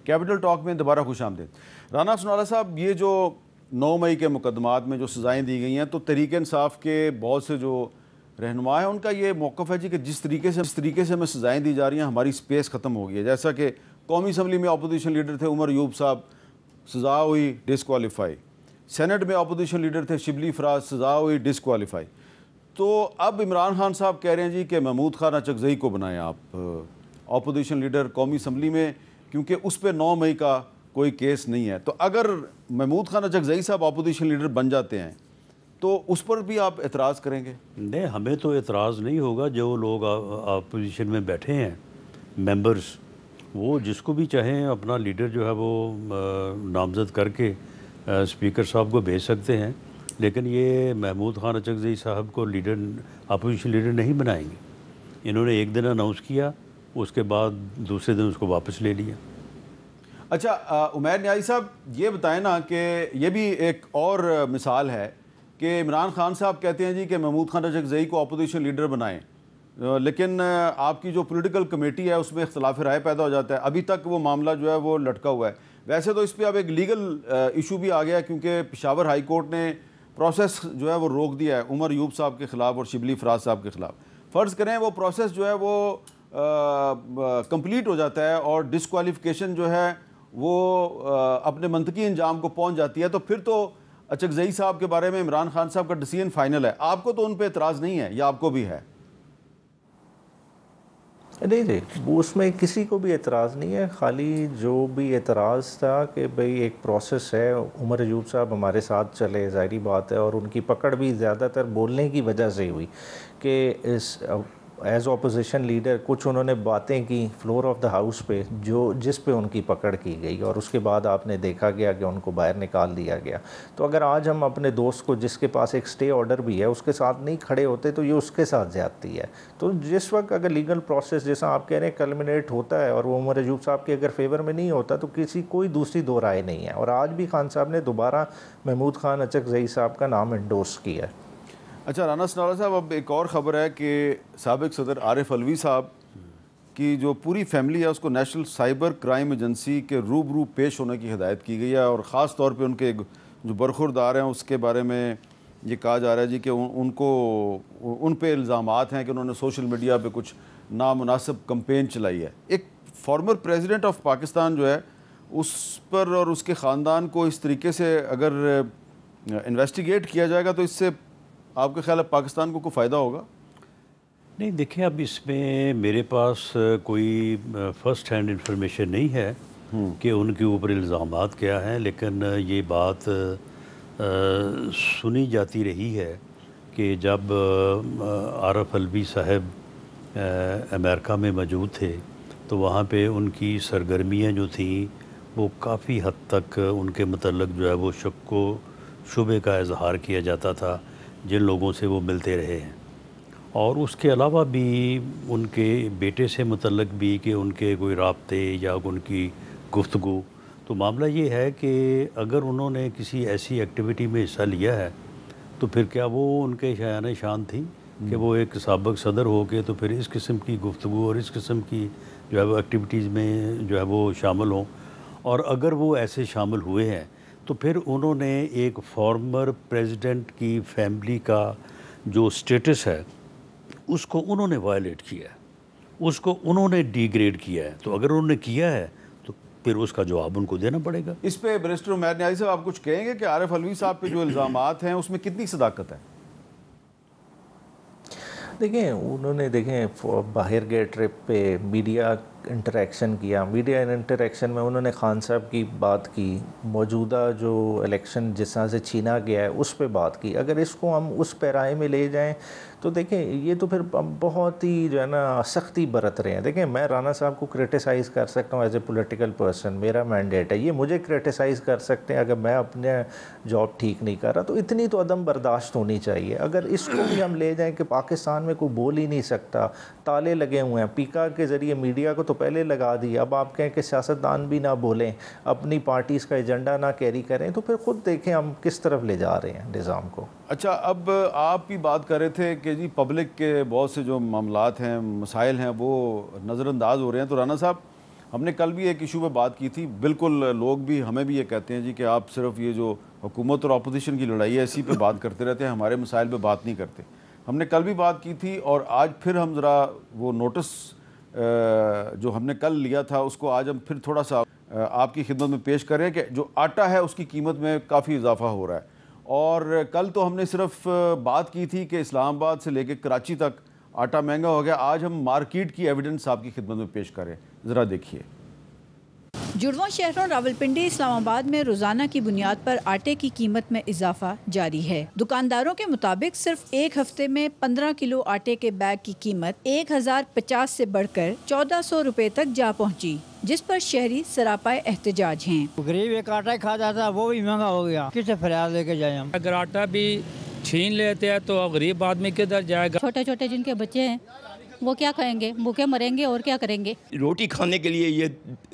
کیپٹل ٹاک میں دوبارہ خوش آمدید. رانا سنوالہ صاحب، یہ جو 9 مئی کے مقدمات میں جو سزائیں دی گئی ہیں تو تحریک انصاف کے بہت سے جو رہنما ہیں ان کا یہ موقف ہے جی کہ جس طریقے سے ہمیں سزائیں دی جا رہی ہیں ہماری سپیس ختم ہو گئی ہے. جیسا کہ قومی اسمبلی میں اپوزیشن لیڈر تھے عمر ایوب صاحب، سزا ہوئی ڈسکوالیفائی. سینٹ میں اپوزیشن لیڈر تھے شبلی فراز، سزا ہوئی ڈسکوالیفائی. تو اب عمران خان صاحب کہہ رہے ہیں جی کہ محمود خان اچکزئی کو بنائیں آپ اپوزیشن لیڈر قومی اسمبلی میں، کیونکہ اس پہ 9 مئی کا کوئی کیس نہیں ہے. تو اگر محمود خان اچکزئی صاحب اپوزیشن لیڈر بن جاتے ہیں تو اس پر بھی آپ اعتراض کریں گے؟ نہیں، ہمیں تو اعتراض نہیں ہوگا. جو لوگ اپوزیشن میں بیٹھے ہیں ممبرز، وہ جس کو بھی چاہیں اپنا لیڈر جو ہے وہ نامزد کر کے اسپیکر صاحب کو بھیج سکتے ہیں. لیکن یہ محمود خان اچکزئی صاحب کو لیڈر اپوزیشن لیڈر نہیں بنائیں گے. انہوں نے ایک دن اناؤنس کیا، اس کے بعد دوسرے دن اس کو واپس لے لیا. اچھا عمیر نیازی صاحب یہ بتائیں نا کہ یہ بھی ایک اور مثال ہے کہ عمران خان صاحب کہتے ہیں جی کہ محمود خان اچکزئی کو اپوزیشن لیڈر بنائیں، لیکن آپ کی جو پولیٹیکل کمیٹی ہے اس میں اختلاف رائے پیدا ہو جاتا ہے. ابھی تک وہ معاملہ جو ہے وہ لٹکا ہوا ہے. ویسے تو اس پہ اب ایک لیگل ایشو بھی آ گیا ہے کیونکہ پشاور ہائی کورٹ نے پروسیس جو ہے وہ روک دیا ہے عمر ایوب صاحب کے خلاف اور شبلی فراز صاحب کے خلاف. فرض کریں وہ پروسیس جو ہے وہ کمپلیٹ ہو جاتا ہے اور ڈسکوالیفیکیشن جو ہے وہ اپنے منطقی انجام کو پہنچ جاتی ہے، تو پھر تو اچکزئی صاحب کے بارے میں عمران خان صاحب کا ڈیسیژن فائنل ہے. آپ کو تو ان پہ اعتراض نہیں ہے یا آپ کو بھی ہے؟ نہیں، اس میں کسی کو بھی اعتراض نہیں ہے. خالی جو بھی اعتراض تھا کہ بھئی ایک پروسیس ہے، عمر ایوب صاحب ہمارے ساتھ چلے، ظاہری بات ہے، اور ان کی پکڑ بھی زیادہ تر بولنے کی وجہ سے ہوئی کہ اس ایز اپوزیشن لیڈر کچھ انہوں نے باتیں کی فلور آف دا ہاؤس پہ جس پہ ان کی پکڑ کی گئی اور اس کے بعد آپ نے دیکھا گیا کہ ان کو باہر نکال دیا گیا. تو اگر آج ہم اپنے دوست کو جس کے پاس ایک اسٹے آرڈر بھی ہے اس کے ساتھ نہیں کھڑے ہوتے تو یہ اس کے ساتھ زیادتی ہے. تو جس وقت اگر لیگل پروسیس جیسا آپ کہہ رہے ہیں کلمنیٹ ہوتا ہے اور وہ عمر ایوب صاحب کے اگر فیور میں نہیں ہوتا تو کوئی دوسری دو رائے نہیں ہے. اور آج بھی خان صاحب نے دوبارہ محمود خان اچکزئی صاحب کا نام انڈورس کیا ہے. اچھا رانا سنارا صاحب، اب ایک اور خبر ہے کہ سابق صدر عارف علوی صاحب کی جو پوری فیملی ہے اس کو نیشنل سائبر کرائم ایجنسی کے روبرو پیش ہونے کی ہدایت کی گئی ہے، اور خاص طور پہ ان کے جو برخوردار ہیں اس کے بارے میں یہ کہا جا رہا ہے جی کہ ان پہ الزامات ہیں کہ انہوں نے سوشل میڈیا پہ کچھ نامناسب کمپین چلائی ہے. ایک فارمر پریزیڈنٹ آف پاکستان جو ہے اس پر اور اس کے خاندان کو اس طریقے سے اگر انویسٹیگیٹ کیا جائے گا تو اس سے آپ کے خیال ہے پاکستان کو کوئی فائدہ ہوگا؟ نہیں دیکھیں، اب اس میں میرے پاس کوئی فرسٹ ہینڈ انفارمیشن نہیں ہے کہ ان کے اوپر الزامات کیا ہیں، لیکن یہ بات سنی جاتی رہی ہے کہ جب عارف علوی صاحب امریکہ میں موجود تھے تو وہاں پہ ان کی سرگرمیاں جو تھیں وہ کافی حد تک ان کے متعلق جو ہے وہ شک و شبے کا اظہار کیا جاتا تھا جن لوگوں سے وہ ملتے رہے ہیں. اور اس کے علاوہ بھی ان کے بیٹے سے متعلق بھی کہ ان کے کوئی رابطے یا ان کی گفتگو. تو معاملہ یہ ہے کہ اگر انہوں نے کسی ایسی ایکٹیویٹی میں حصہ لیا ہے تو پھر کیا وہ ان کے شایان شان تھی کہ وہ ایک سابق صدر ہو کے تو پھر اس قسم کی گفتگو اور اس قسم کی جو ہے وہ ایکٹیویٹیز میں جو ہے وہ شامل ہوں. اور اگر وہ ایسے شامل ہوئے ہیں تو پھر انہوں نے ایک فارمر پریزیڈنٹ کی فیملی کا جو سٹیٹس ہے اس کو انہوں نے وائلیٹ کیا ہے، اس کو انہوں نے ڈی گریڈ کیا ہے. تو اگر انہوں نے کیا ہے تو پھر اس کا جواب ان کو دینا پڑے گا. اس پہ بیرسٹر عمیر نیازی صاحب آپ کچھ کہیں گے کہ عارف علوی صاحب پہ جو الزامات ہیں اس میں کتنی صداقت ہے؟ دیکھیں انہوں نے باہر گئے ٹرپ پہ میڈیا انٹریکشن کیا. میڈیا انٹریکشن میں انہوں نے خان صاحب کی بات کی، موجودہ جو الیکشن جس طرح سے چھینا گیا ہے اس پہ بات کی. اگر اس کو ہم اس پیرائے میں لے جائیں تو دیکھیں یہ تو پھر بہت ہی جو ہے نا سختی برت رہے ہیں. دیکھیں میں رانا صاحب کو کرٹیسائز کر سکتا ہوں ایز اے پولیٹیکل پرسن، میرا مینڈیٹ ہے. یہ مجھے کرٹیسائز کر سکتے ہیں اگر میں اپنے جاب ٹھیک نہیں کر رہا. تو اتنی تو عدم برداشت ہونی چاہیے. اگر اس کو بھی ہم لے جائیں کہ پاکستان میں کوئی بول ہی نہیں سکتا، تالے لگے ہوئے ہیں، پیکا کے ذریعے میڈیا کو تو پہلے لگا دی، اب آپ کہیں کہ سیاستدان بھی نہ بولیں، اپنی پارٹیز کا ایجنڈا نہ کیری کریں، تو پھر خود دیکھیں ہم کس طرف لے جا رہے ہیں نظام کو. اچھا اب آپ بھی بات کر رہے تھے کہ جی پبلک کے بہت سے جو معاملات ہیں، مسائل ہیں، وہ نظر انداز ہو رہے ہیں. تو رانا صاحب ہم نے کل بھی ایک ایشو پہ بات کی تھی، بالکل لوگ بھی ہمیں بھی یہ کہتے ہیں جی کہ آپ صرف یہ جو حکومت اور اپوزیشن کی لڑائی ہے اسی پہ بات کرتے رہتے ہیں، ہمارے مسائل پہ بات نہیں کرتے. ہم نے کل بھی بات کی تھی اور آج پھر ہم ذرا وہ نوٹس جو ہم نے کل لیا تھا اس کو آج ہم پھر تھوڑا سا آپ کی خدمت میں پیش کریں کہ جو آٹا ہے اس کی قیمت میں کافی اضافہ ہو رہا ہے. اور کل تو ہم نے صرف بات کی تھی کہ اسلام آباد سے لے کے کراچی تک آٹا مہنگا ہو گیا. آج ہم مارکیٹ کی ایویڈنس آپ کی خدمت میں پیش کریں، ذرا دیکھیے. جڑواں شہروں راولپنڈی، اسلام آباد میں روزانہ کی بنیاد پر آٹے کی قیمت میں اضافہ جاری ہے. دکانداروں کے مطابق صرف ایک ہفتے میں 15 کلو آٹے کے بیگ کی قیمت 1050 سے بڑھ کر 1400 روپے تک جا پہنچی، جس پر شہری سراپائے احتجاج ہیں. غریب ایک آٹا کھاتا تھا وہ بھی مہنگا ہو گیا، کس سے فریاد لے کے جائیں ہم؟ اگر آٹا بھی چھین لیتے ہیں تو غریب آدمی کدھر جائے گا؟ چھوٹے چھوٹے جن کے بچے ہیں وہ کیا کھائیں گے؟ بھوکے مریں گے اور کیا کریں گے؟ روٹی کھانے کے لیے یہ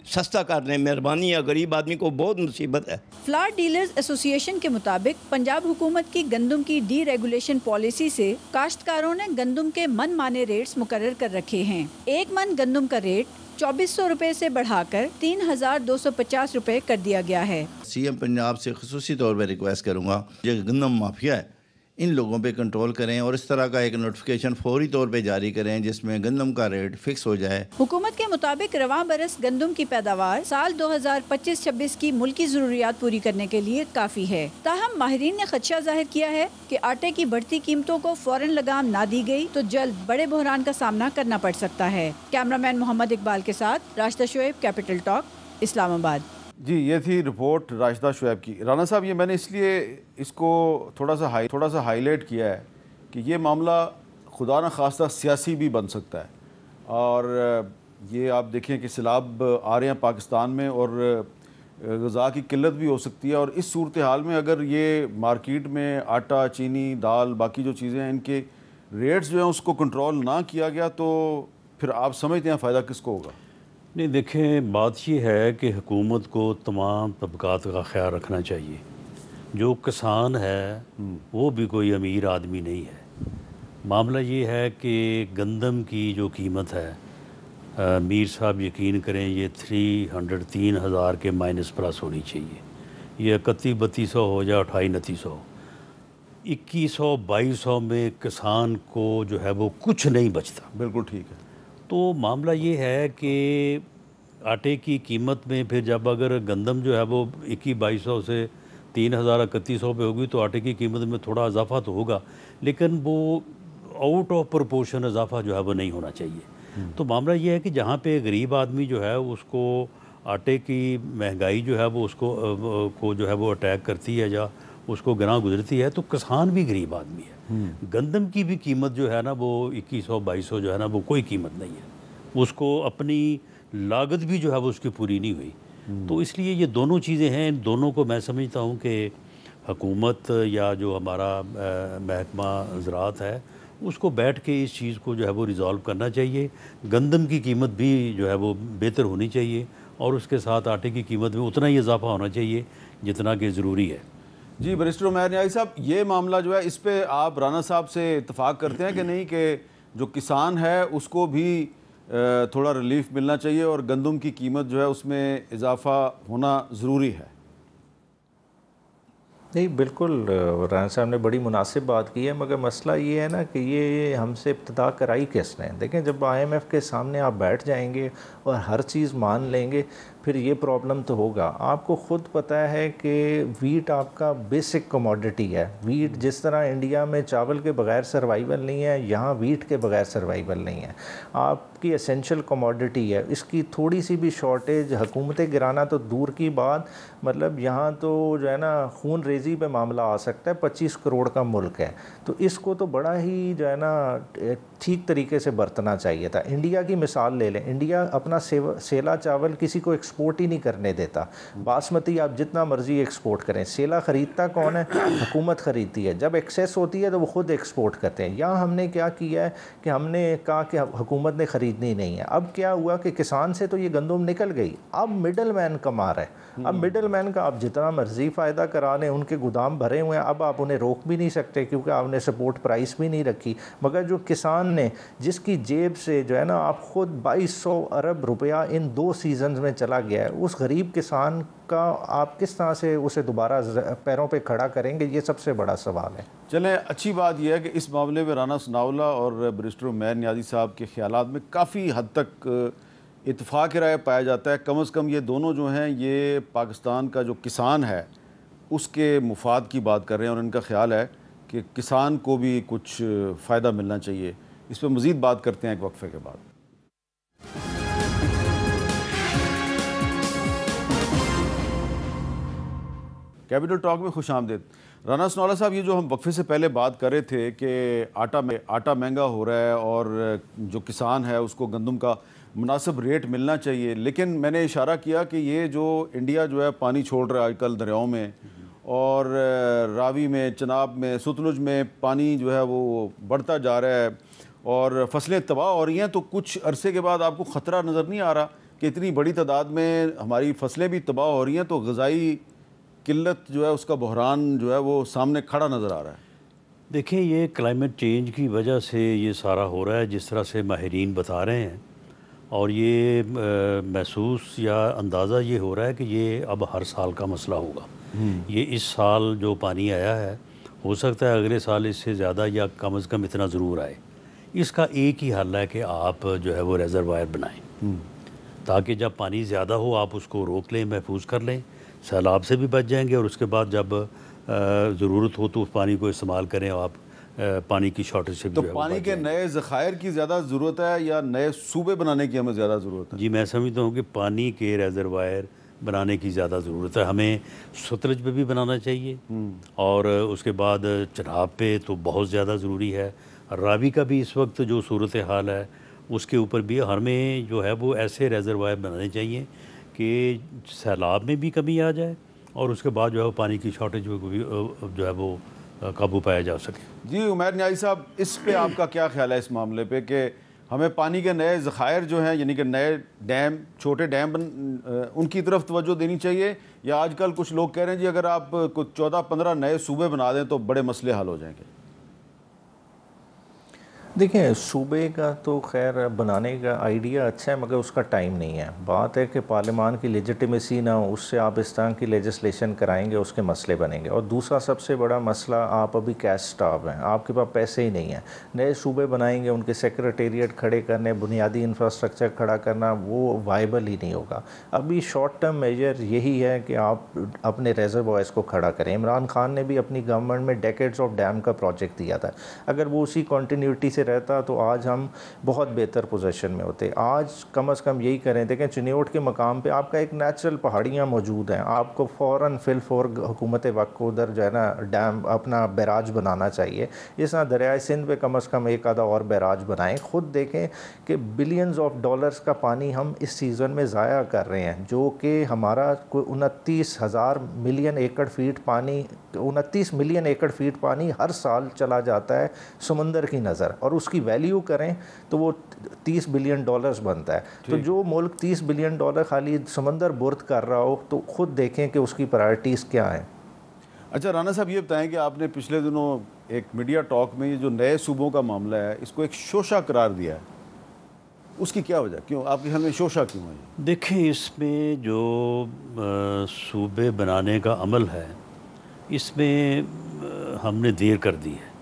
سستا کر رہے ہیں، مہربانی ہے، غریب آدمی کو بہت مصیبت ہے. فلاور ڈیلرز ایسوسی ایشن کے مطابق پنجاب حکومت کی گندم کی ڈی ریگولیشن پالیسی سے کاشتکاروں نے گندم کے من مانے ریٹس مقرر کر رکھے ہیں. ایک من گندم کا ریٹ 2400 روپے سے بڑھا کر 3250 روپے کر دیا گیا ہے. سی ایم پنجاب سے خصوصی طور پر ریکویسٹ کروں گا جو گندم مافیا ہے ان لوگوں پہ کنٹرول کریں اور اس طرح کا ایک نوٹیفیکیشن فوری طور پہ جاری کریں جس میں گندم کا ریٹ فکس ہو جائے. حکومت کے مطابق رواں برس گندم کی پیداوار سال 2025-26 کی ملکی ضروریات پوری کرنے کے لیے کافی ہے. تاہم ماہرین نے خدشہ ظاہر کیا ہے کہ آٹے کی بڑھتی قیمتوں کو فوراً لگام نہ دی گئی تو جلد بڑے بحران کا سامنا کرنا پڑ سکتا ہے. کیمرہ مین محمد اقبال کے ساتھ راشدہ شعیب، کیپٹل ٹاک، اسلام آباد. جی یہ تھی رپورٹ راشدہ شعیب کی. رانا صاحب یہ میں نے اس لیے اس کو تھوڑا سا ہائی لائٹ کیا ہے کہ یہ معاملہ خدا نہ خواستہ سیاسی بھی بن سکتا ہے. اور یہ آپ دیکھیں کہ سیلاب آ رہے ہیں پاکستان میں اور غذا کی قلت بھی ہو سکتی ہے. اور اس صورتحال میں اگر یہ مارکیٹ میں آٹا, چینی, دال, باقی جو چیزیں ہیں ان کے ریٹس جو ہیں اس کو کنٹرول نہ کیا گیا تو پھر آپ سمجھتے ہیں فائدہ کس کو ہوگا؟ نہیں دیکھیں، بات یہ ہے کہ حکومت کو تمام طبقات کا خیال رکھنا چاہیے. جو کسان ہے وہ بھی کوئی امیر آدمی نہیں ہے. معاملہ یہ ہے کہ گندم کی جو قیمت ہے میر صاحب یقین کریں یہ 300 کے مائنس پلس ہونی چاہیے. یہ 3100 ہو جائے 2800 2100 میں کسان کو جو ہے وہ کچھ نہیں بچتا. بالکل ٹھیک ہے. تو معاملہ یہ ہے کہ آٹے کی قیمت میں پھر جب اگر گندم جو ہے وہ 2100 سے 3000 3100 پہ ہوگی تو آٹے کی قیمت میں تھوڑا اضافہ تو ہوگا، لیکن وہ آؤٹ آف پرپورشن اضافہ جو ہے وہ نہیں ہونا چاہیے. تو معاملہ یہ ہے کہ جہاں پہ غریب آدمی جو ہے اس کو آٹے کی مہنگائی جو ہے وہ اس کو جو ہے وہ اٹیک کرتی ہے یا اس کو گراں گزرتی ہے، تو کسان بھی غریب آدمی ہے. گندم کی بھی قیمت جو ہے نا وہ 2100-2200 جو ہے نا وہ کوئی قیمت نہیں ہے. اس کو اپنی لاگت بھی جو ہے وہ اس کی پوری نہیں ہوئی. تو اس لیے یہ دونوں چیزیں ہیں، ان دونوں کو میں سمجھتا ہوں کہ حکومت یا جو ہمارا محکمہ زراعت ہے اس کو بیٹھ کے اس چیز کو جو ہے وہ ریزالو کرنا چاہیے. گندم کی قیمت بھی جو ہے وہ بہتر ہونی چاہیے اور اس کے ساتھ آٹے کی قیمت میں اتنا ہی اضافہ ہونا چاہیے جتنا کہ ضروری ہے. جی بیرسٹر عمیر نیازی صاحب، یہ معاملہ جو ہے اس پہ آپ رانا صاحب سے اتفاق کرتے ہیں کہ نہیں کہ جو کسان ہے اس کو بھی تھوڑا ریلیف ملنا چاہیے اور گندم کی قیمت جو ہے اس میں اضافہ ہونا ضروری ہے؟ نہیں بالکل، رانا صاحب نے بڑی مناسب بات کی ہے، مگر مسئلہ یہ ہے نا کہ یہ ہم سے ابتدا کرائی کس نے؟ دیکھیں جب IMF کے سامنے آپ بیٹھ جائیں گے اور ہر چیز مان لیں گے پھر یہ پرابلم تو ہوگا. آپ کو خود پتہ ہے کہ ویٹ آپ کا بیسک کموڈٹی ہے. ویٹ جس طرح انڈیا میں چاول کے بغیر سروائیول نہیں ہے، یہاں ویٹ کے بغیر سروائیول نہیں ہے. آپ کی اسینشل کموڈٹی ہے، اس کی تھوڑی سی بھی شارٹیج حکومتیں گرانا تو دور کی بات، مطلب یہاں تو جو ہے نا خون ریزی پہ معاملہ آ سکتا ہے. 25 کروڑ کا ملک ہے تو اس کو تو بڑا ہی جو ہے نا ٹھیک طریقے سے برتنا چاہیے تھا. انڈیا کی مثال لے لیں، انڈیا اپنا سیلا چاول کسی کو ایکسپورٹ ہی نہیں کرنے دیتا. باسمتی آپ جتنا مرضی ایکسپورٹ کریں، سیلا خریدتا کون ہے؟ حکومت خریدتی ہے. جب ایکسیس ہوتی ہے تو وہ خود ایکسپورٹ کرتے ہیں. یہاں ہم نے کیا کیا ہے کہ ہم نے کہا کہ حکومت نے خریدنی نہیں ہے. اب کیا ہوا کہ کسان سے تو یہ گندم نکل گئی، اب مڈل مین کما رہا ہے. اب مڈل مین کا آپ جتنا مرضی فائدہ کرا لیں، ان کے گودام بھرے ہوئے ہیں، اب آپ انہیں روک بھی نہیں سکتے کیونکہ آپ نے سپورٹ پرائس بھی نہیں رکھی. مگر جو کسان نے جس کی جیب سے جو ہے نا آپ خود 2200 ارب روپیہ ان 2 سیزنز میں چلا گیا ہے، اس غریب کسان کا آپ کس طرح سے اسے دوبارہ پیروں پہ کھڑا کریں گے؟ یہ سب سے بڑا سوال ہے. چلیں، اچھی بات یہ ہے کہ اس معاملے میں رانا ثناءاللہ اور بیرسٹر عمیر نیازی صاحب کے خیالات میں کافی حد تک اتفاق رائے پایا جاتا ہے. کم از کم یہ دونوں جو ہیں یہ پاکستان کا جو کسان ہے اس کے مفاد کی بات کر رہے ہیں اور ان کا خیال ہے کہ کسان کو بھی کچھ فائدہ ملنا چاہیے. اس پہ مزید بات کرتے ہیں ایک وقفے کے بعد. کیپٹل ٹاک میں خوش آمدید. رانا ثناءاللہ صاحب، یہ جو ہم وقفے سے پہلے بات کر رہے تھے کہ آٹا مہنگا ہو رہا ہے اور جو کسان ہے اس کو گندم کا مناسب ریٹ ملنا چاہیے، لیکن میں نے اشارہ کیا کہ یہ جو انڈیا جو ہے پانی چھوڑ رہا ہے آج کل دریاؤں میں اور راوی میں، چناب میں، ستلج میں پانی جو ہے وہ بڑھتا جا رہا ہے اور فصلیں تباہ ہو رہی ہیں، تو کچھ عرصے کے بعد آپ کو خطرہ نظر نہیں آ رہا کہ اتنی بڑی تعداد میں ہماری فصلیں بھی تباہ ہو رہی ہیں تو غذائی قلت جو ہے اس کا بحران جو ہے وہ سامنے کھڑا نظر آ رہا ہے؟ دیکھیں یہ کلائمیٹ چینج کی وجہ سے یہ سارا ہو رہا ہے جس طرح سے ماہرین بتا رہے ہیں، اور یہ محسوس یا اندازہ یہ ہو رہا ہے کہ یہ اب ہر سال کا مسئلہ ہوگا. یہ اس سال جو پانی آیا ہے ہو سکتا ہے اگلے سال اس سے زیادہ یا کم از کم اتنا ضرور آئے. اس کا ایک ہی حل ہے کہ آپ جو ہے وہ ریزروائر بنائیں تاکہ جب پانی زیادہ ہو آپ اس کو روک لیں، محفوظ کر لیں، سیلاب سے بھی بچ جائیں گے اور اس کے بعد جب ضرورت ہو تو اس پانی کو استعمال کریں اور آپ پانی کی شارٹیج سے بھی. تو پانی کے نئے ذخائر کی زیادہ ضرورت ہے یا نئے صوبے بنانے کی ہمیں زیادہ ضرورت ہے؟ جی میں سمجھتا ہوں کہ پانی کے ریزروائر بنانے کی زیادہ ضرورت ہے. ہمیں ستلج پہ بھی بنانا چاہیے اور اس کے بعد چناب پہ تو بہت زیادہ ضروری ہے. راوی کا بھی اس وقت جو صورت حال ہے اس کے اوپر بھی ہمیں جو ہے وہ ایسے ریزروائر بنانے چاہیے کہ سیلاب میں بھی کمی آ جائے اور اس کے بعد جو ہے وہ پانی کی شارٹیج کو بھی جو ہے وہ قابو پایا جا سکے. جی عمیر نیازی صاحب، اس پہ آپ کا کیا خیال ہے اس معاملے پہ کہ ہمیں پانی کے نئے ذخائر جو ہیں یعنی کہ نئے ڈیم، چھوٹے ڈیم ان کی طرف توجہ دینی چاہیے، یا آج کل کچھ لوگ کہہ رہے ہیں جی اگر آپ کچھ 14-15 نئے صوبے بنا دیں تو بڑے مسئلے حل ہو جائیں گے؟ دیکھیں، صوبے کا تو خیر بنانے کا آئیڈیا اچھا ہے مگر اس کا ٹائم نہیں ہے. بات ہے کہ پارلیمان کی لیجیٹیمیسی نہ ہو، اس سے آپ اس طرح کی لیجسلیشن کرائیں گے، اس کے مسئلے بنیں گے. اور دوسرا سب سے بڑا مسئلہ، آپ ابھی کیش سٹاف ہیں، آپ کے پاس پیسے ہی نہیں ہیں. نئے صوبے بنائیں گے، ان کے سیکریٹریٹ کھڑے کرنے، بنیادی انفراسٹرکچر کھڑا کرنا، وہ وائبل ہی نہیں ہوگا. ابھی شارٹ ٹرم میجر یہی ہے کہ آپ اپنے ریزروائرز کو کھڑا کریں. عمران خان نے بھی اپنی گورنمنٹ میں ڈیکیڈز آف ڈیم کا پروجیکٹ دیا تھا. اگر وہ اسی کنٹینیوٹی سے رہتا تو آج ہم بہت بہتر پوزیشن میں ہوتے. آج کم از کم یہی کریں. دیکھیں چنیوٹ کے مقام پہ آپ کا ایک نیچرل پہاڑیاں موجود ہیں، آپ کو فوراً حکومت وقت کو ادھر جو ہے نا ڈیم اپنا بیراج بنانا چاہیے. اس طرح دریائے سندھ پہ کم از کم ایک آدھا اور بیراج بنائیں. خود دیکھیں کہ بلینز آف ڈالرز کا پانی ہم اس سیزن میں ضائع کر رہے ہیں، جو کہ ہمارا کوئی 29,000 ملین ایکڑ فیٹ پانی، 29 ملین ایکڑ فیٹ پانی ہر سال چلا جاتا ہے سمندر کی نظر، اور اس کی ویلیو کریں تو وہ $30 بلین بنتا ہے. تو جو ملک $30 بلین خالی سمندر برد کر رہا ہو تو خود دیکھیں کہ اس کی پرائرٹیز کیا ہیں. اچھا رانا صاحب، یہ بتائیں کہ آپ نے پچھلے دنوں ایک میڈیا ٹاک میں یہ جو نئے صوبوں کا معاملہ ہے اس کو ایک شوشہ قرار دیا ہے، اس کی کیا وجہ، کیوں آپ کے خیال میں شوشہ کیوں ہے؟ دیکھیں، اس میں جو صوبے بنانے کا عمل ہے اس میں ہم نے دیر کر دی ہے.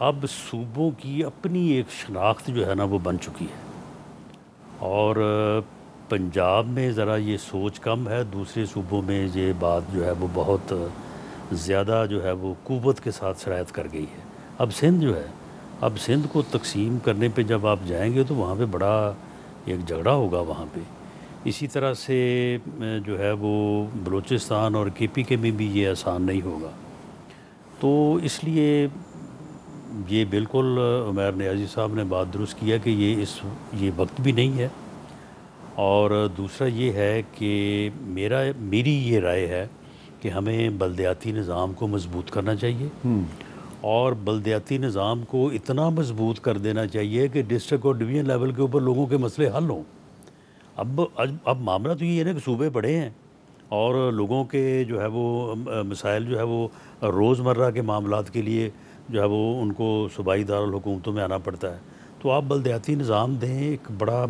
اب صوبوں کی اپنی ایک شناخت جو ہے نا وہ بن چکی ہے، اور پنجاب میں ذرا یہ سوچ کم ہے، دوسرے صوبوں میں یہ بات جو ہے وہ بہت زیادہ جو ہے وہ قوت کے ساتھ سرایت کر گئی ہے. اب سندھ جو ہے، اب سندھ کو تقسیم کرنے پہ جب آپ جائیں گے تو وہاں پہ بڑا ایک جھگڑا ہوگا وہاں پہ. اسی طرح سے جو ہے وہ بلوچستان اور کے پی کے میں بھی یہ آسان نہیں ہوگا. تو اس لیے یہ بالکل عمیر نیازی صاحب نے بات درست کیا کہ یہ وقت بھی نہیں ہے. اور دوسرا یہ ہے کہ میری یہ رائے ہے کہ ہمیں بلدیاتی نظام کو مضبوط کرنا چاہیے، اور بلدیاتی نظام کو اتنا مضبوط کر دینا چاہیے کہ ڈسٹرکٹ اور ڈویژن لیول کے اوپر لوگوں کے مسئلے حل ہوں. اب معاملہ تو یہ ہے نا کہ صوبے بڑے ہیں اور لوگوں کے جو ہے وہ مسائل جو ہے وہ روزمرہ کے معاملات کے لیے جو ہے وہ ان کو صوبائی دارالحکومتوں میں آنا پڑتا ہے. تو آپ بلدیاتی نظام دیں، ایک بڑا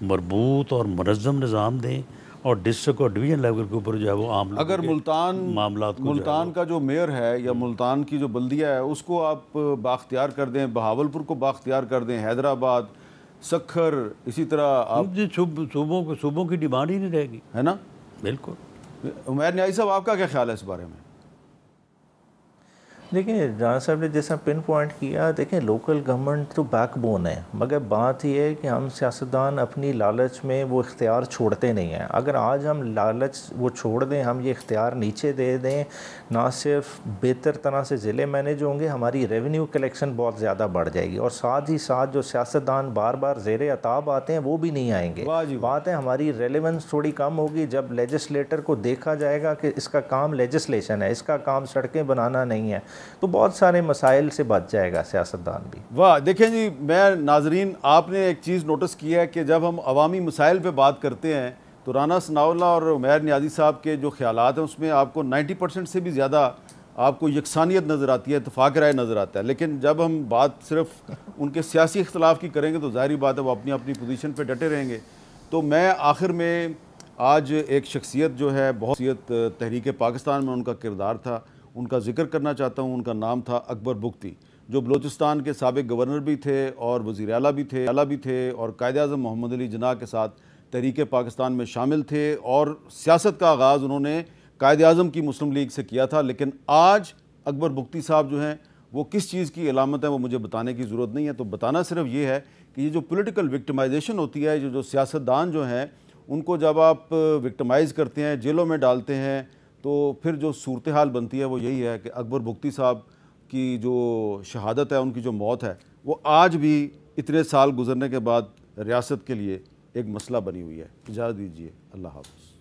مربوط اور منظم نظام دیں، اور ڈسٹرکٹ اور ڈویژن لیول کے اوپر جو ہے وہ عام اگر ملتان کا جو میئر ہے یا ملتان کی جو بلدیہ ہے اس کو آپ بااختیار کر دیں، بہاولپور کو بااختیار کر دیں، حیدرآباد، سکھر، اسی طرح آپ صوبوں کی ڈیمانڈ ہی نہیں رہے گی، ہے نا؟ بالکل. عمیر نیازی صاحب، آپ کا کیا خیال ہے اس بارے میں؟ دیکھیں جہاں صاحب نے جیسا پن پوائنٹ کیا، دیکھیں لوکل گورنمنٹ تو بیک بون ہے، مگر بات یہ ہے کہ ہم سیاستدان اپنی لالچ میں وہ اختیار چھوڑتے نہیں ہیں. اگر آج ہم لالچ وہ چھوڑ دیں، ہم یہ اختیار نیچے دے دیں، نہ صرف بہتر طرح سے ضلع مینیج ہوں گے، ہماری ریونیو کلیکشن بہت زیادہ بڑھ جائے گی، اور ساتھ ہی ساتھ جو سیاستدان بار بار زیر عتاب آتے ہیں وہ بھی نہیں آئیں گے. بات ہے ہماری ریلیونس تھوڑی کم ہوگی جب لیجسلیٹر کو دیکھا جائے گا کہ اس کا کام لیجسلیشن ہے، اس کا کام سڑکیں بنانا نہیں ہے، تو بہت سارے مسائل سے بچ جائے گا سیاستدان بھی. واہ، دیکھیں جی، میں ناظرین آپ نے ایک چیز نوٹس کیا ہے کہ جب ہم عوامی مسائل پہ بات کرتے ہیں تو رانا ثناء اللہ اور عمیر نیازی صاحب کے جو خیالات ہیں اس میں آپ کو 90% سے بھی زیادہ آپ کو یکسانیت نظر آتی ہے، اتفاق رائے نظر آتا ہے. لیکن جب ہم بات صرف ان کے سیاسی اختلاف کی کریں گے تو ظاہری بات ہے وہ اپنی اپنی پوزیشن پہ ڈٹے رہیں گے. تو میں آخر میں آج ایک شخصیت جو ہے بہت تحریک پاکستان میں ان کا کردار تھا، ان کا ذکر کرنا چاہتا ہوں. ان کا نام تھا اکبر بگٹی، جو بلوچستان کے سابق گورنر بھی تھے اور وزیر اعلیٰ بھی تھے اور قائد اعظم محمد علی جناح کے ساتھ تحریک پاکستان میں شامل تھے، اور سیاست کا آغاز انہوں نے قائد اعظم کی مسلم لیگ سے کیا تھا. لیکن آج اکبر بگٹی صاحب جو ہیں وہ کس چیز کی علامت ہے وہ مجھے بتانے کی ضرورت نہیں ہے. تو بتانا صرف یہ ہے کہ یہ جو پولیٹیکل وکٹمائزیشن ہوتی ہے، جو سیاستدان جو ہیں ان کو جب آپ وکٹمائز کرتے ہیں، جیلوں میں ڈالتے ہیں، تو پھر جو صورتحال بنتی ہے وہ یہی ہے کہ اکبر بگٹی صاحب کی جو شہادت ہے، ان کی جو موت ہے، وہ آج بھی اتنے سال گزرنے کے بعد ریاست کے لیے ایک مسئلہ بنی ہوئی ہے۔ اجازت دیجیے، اللہ حافظ۔